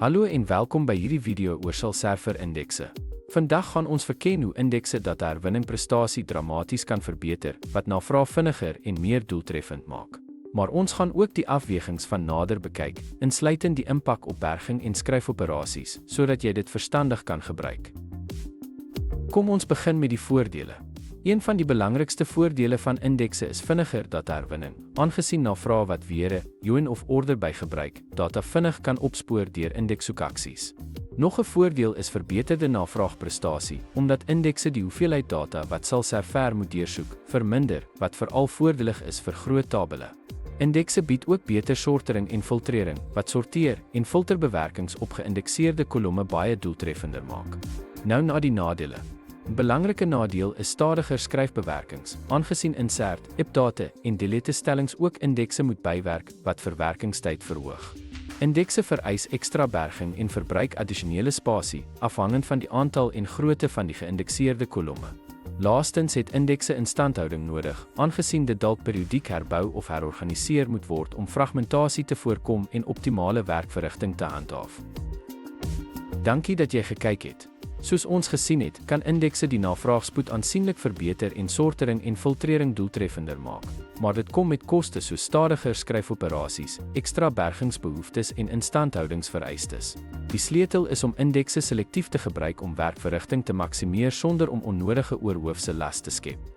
Hallo en welkom by hierdie video oor Salserver indekse. Vandag gaan ons verken hoe indekse dat herwinningprestasie dramaties kan verbeter, wat navraag vinniger en meer doeltreffend maak. Maar ons gaan ook die afwegings van nader bekyk, insluitend die impak op berging en skryfoperasies, sodat jy dit verstandig kan gebruik. Kom ons begin met die voordele. Een van die belangrikste voordele van indekse is vinniger dataherwinning, aangesien navraag wat were, join of order by gebruik, data vinnig kan opspoor deur indekssoekaksies. Nog 'n voordeel is verbeterde navraagprestasie, omdat indekse die hoeveelheid data wat Salserver moet deursoek, verminder, wat veral voordelig is vir groot tabelle. Indekse bied ook beter sortering en filtrering, wat sorteer en filterbewerkings op geïndekseerde kolomme baie doeltreffender maak. Nou na die nadele. 'n belangrike nadeel is stadiger skryfbewerkings, aangesien insert, update en delete stellings ook indekse moet bywerk, wat verwerkingstyd verhoog. Indekse vereis ekstra berging en verbruik addisionele spasie, afhangend van die aantal en grootte van die geïndekseerde kolomme. Laastens het indekse instandhouding nodig, aangesien dit dalk periodiek herbou of herorganiseer moet word om fragmentasie te voorkom en optimale werkverrigting te handhaaf. Dankie dat jy gekyk het. Soos ons gesien het, kan indekse die navraagspoed aansienlik verbeter en sortering en filtrering doeltreffender maak. Maar dit kom met koste soos stadiger skryfoperasies, ekstra bergingsbehoeftes en instandhoudingsvereistes. Die sleutel is om indekse selektief te gebruik om werkverrigting te maksimeer sonder om onnodige oorhoofse las te skep.